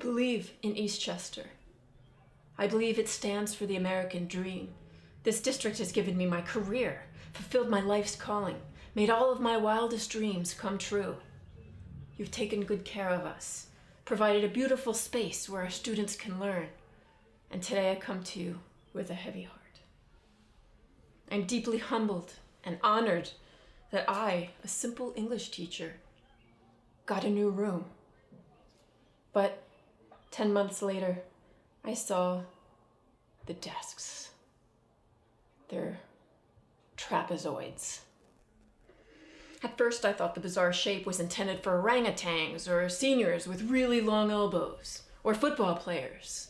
believe in Eastchester. I believe it stands for the American dream. This district has given me my career, fulfilled my life's calling, made all of my wildest dreams come true. You've taken good care of us, provided a beautiful space where our students can learn, and today I come to you with a heavy heart. I'm deeply humbled and honored that I, a simple English teacher, got a new room. But 10 months later, I saw the desks. They're trapezoids. At first, I thought the bizarre shape was intended for orangutans or seniors with really long elbows, or football players.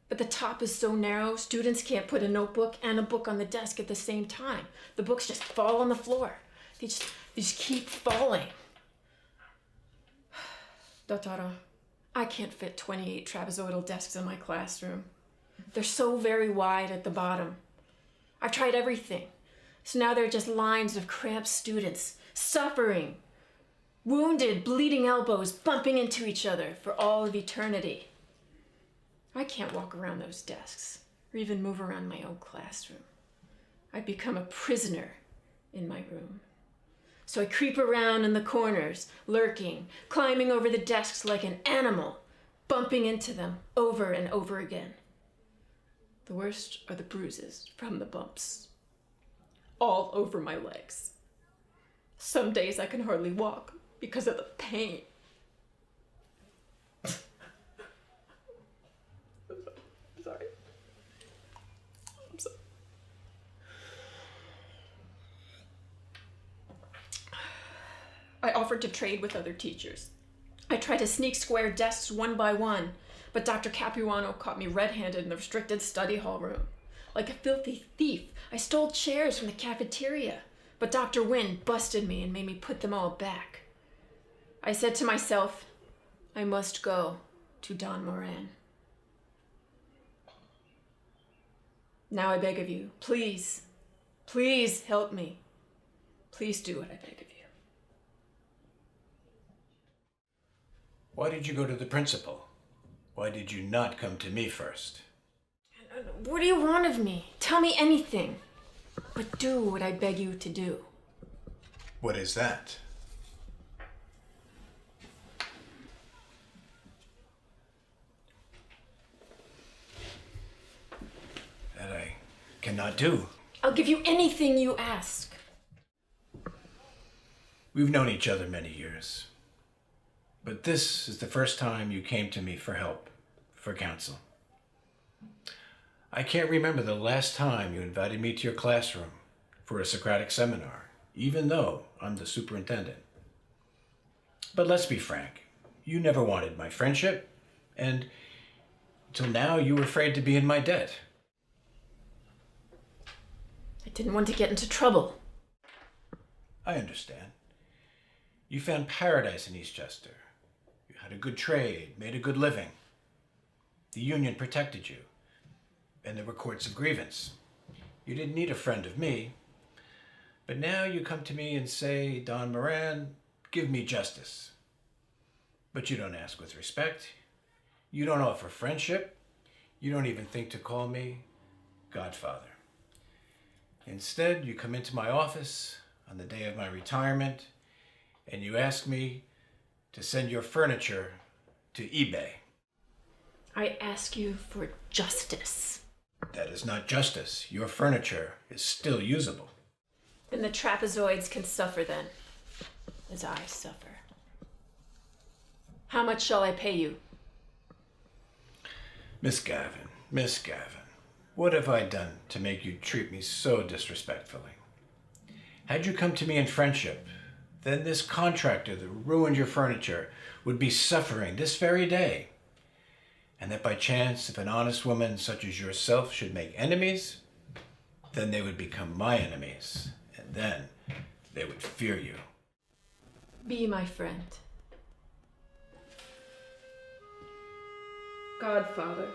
But the top is so narrow, students can't put a notebook and a book on the desk at the same time. The books just fall on the floor. They just keep falling. Dotara, I can't fit 28 trapezoidal desks in my classroom. They're so very wide at the bottom. I've tried everything. So now they're just lines of cramped students, suffering, wounded, bleeding elbows, bumping into each other for all of eternity. I can't walk around those desks or even move around my own classroom. I've become a prisoner in my room. So I creep around in the corners, lurking, climbing over the desks like an animal, bumping into them over and over again. The worst are the bruises from the bumps, all over my legs. Some days I can hardly walk because of the pain. I'm sorry. I'm sorry. I offered to trade with other teachers. I tried to sneak square desks one by one, but Dr. Capuano caught me red-handed in the restricted study hall room. Like a filthy thief, I stole chairs from the cafeteria, but Dr. Wynne busted me and made me put them all back. I said to myself, I must go to Don Moran. Now I beg of you, please, please help me. Please do what I beg of you. Why did you go to the principal? Why did you not come to me first? What do you want of me? Tell me anything, but do what I beg you to do. What is that? That I cannot do. I'll give you anything you ask. We've known each other many years. But this is the first time you came to me for help, for counsel. I can't remember the last time you invited me to your classroom for a Socratic seminar, even though I'm the superintendent. But let's be frank, you never wanted my friendship, and until now you were afraid to be in my debt. I didn't want to get into trouble. I understand. You found paradise in Eastchester. You had a good trade, made a good living. The union protected you, and there were courts of grievance. You didn't need a friend of me, but now you come to me and say, Don Moran, give me justice. But you don't ask with respect. You don't offer friendship. You don't even think to call me Godfather. Instead, you come into my office on the day of my retirement, and you ask me to send your furniture to eBay. I ask you for justice. That is not justice. Your furniture is still usable. Then the trapezoids can suffer then, as I suffer. How much shall I pay you? Miss Gavin, what have I done to make you treat me so disrespectfully? Had you come to me in friendship, then this contractor that ruined your furniture would be suffering this very day. And that by chance, if an honest woman such as yourself should make enemies, then they would become my enemies, and then they would fear you. Be my friend. Godfather.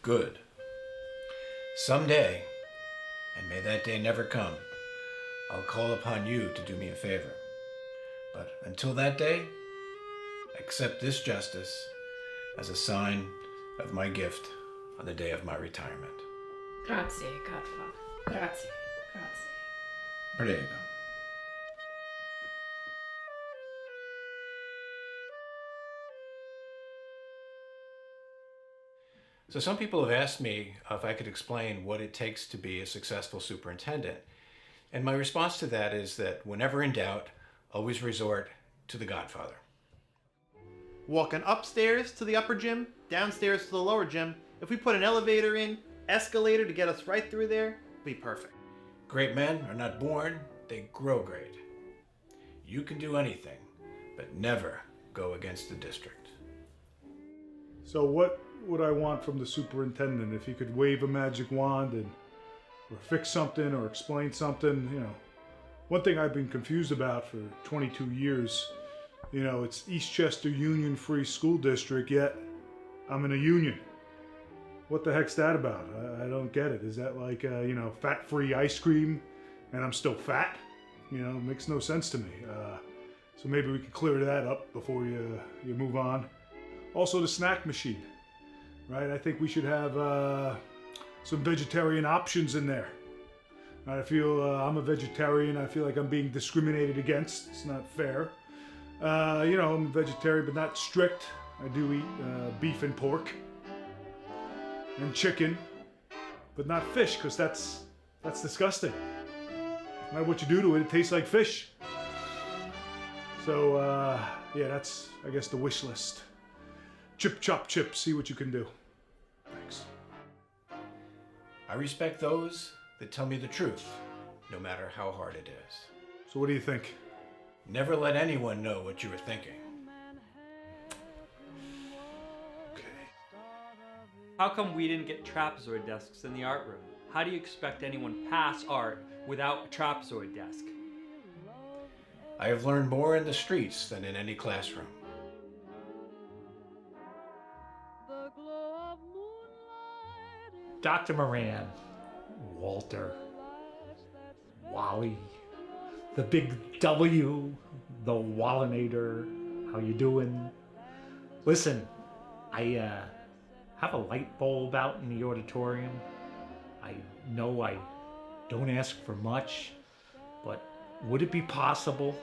Good. Someday, And may that day never come. I'll call upon you to do me a favor. But until that day, accept this justice as a sign of my gift on the day of my retirement. Grazie, Godfather. Grazie, grazie. Prego. So some people have asked me if I could explain what it takes to be a successful superintendent. And my response to that is that whenever in doubt, always resort to the Godfather. Walking upstairs to the upper gym, downstairs to the lower gym. If we put an elevator in, escalator to get us right through there, it'd be perfect. Great men are not born, they grow great. You can do anything, but never go against the district. So what would I want from the superintendent? If he could wave a magic wand and or fix something or explain something, One thing I've been confused about for 22 years, it's Eastchester Union Free School District, yet I'm in a union. What the heck's that about? I don't get it. Is that like, fat-free ice cream and I'm still fat? It makes no sense to me. So maybe we can clear that up before you move on. Also the snack machine, right? I think we should have some vegetarian options in there. I feel I'm a vegetarian. I feel like I'm being discriminated against. It's not fair. I'm a vegetarian, but not strict. I do eat beef and pork and chicken, but not fish, because that's disgusting. No matter what you do to it, it tastes like fish. So, that's, I guess, the wish list. Chip, chop, chip. See what you can do. Thanks. I respect those that tell me the truth, no matter how hard it is. So what do you think? Never let anyone know what you were thinking. Okay. How come we didn't get trapezoid desks in the art room? How do you expect anyone pass art without a trapezoid desk? I have learned more in the streets than in any classroom. Dr. Moran, Walter, Wally, the big W, the Wallinator, how you doing? Listen, I have a light bulb out in the auditorium. I know I don't ask for much, but would it be possible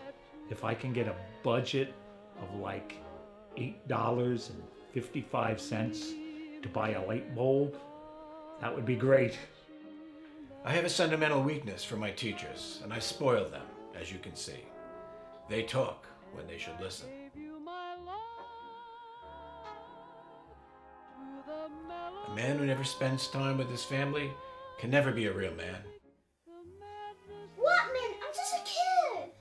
if I can get a budget of like $8.55 to buy a light bulb? That would be great. I have a sentimental weakness for my teachers, and I spoil them, as you can see. They talk when they should listen. A man who never spends time with his family can never be a real man. What, man? I'm just a kid!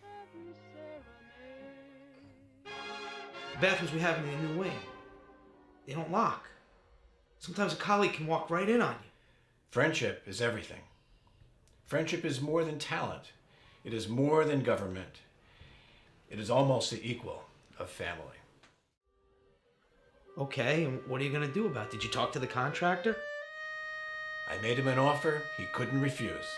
The bathrooms we have in the new wing, they don't lock. Sometimes a colleague can walk right in on you. Friendship is everything. Friendship is more than talent. It is more than government. It is almost the equal of family. Okay, and what are you going to do about it? Did you talk to the contractor? I made him an offer he couldn't refuse.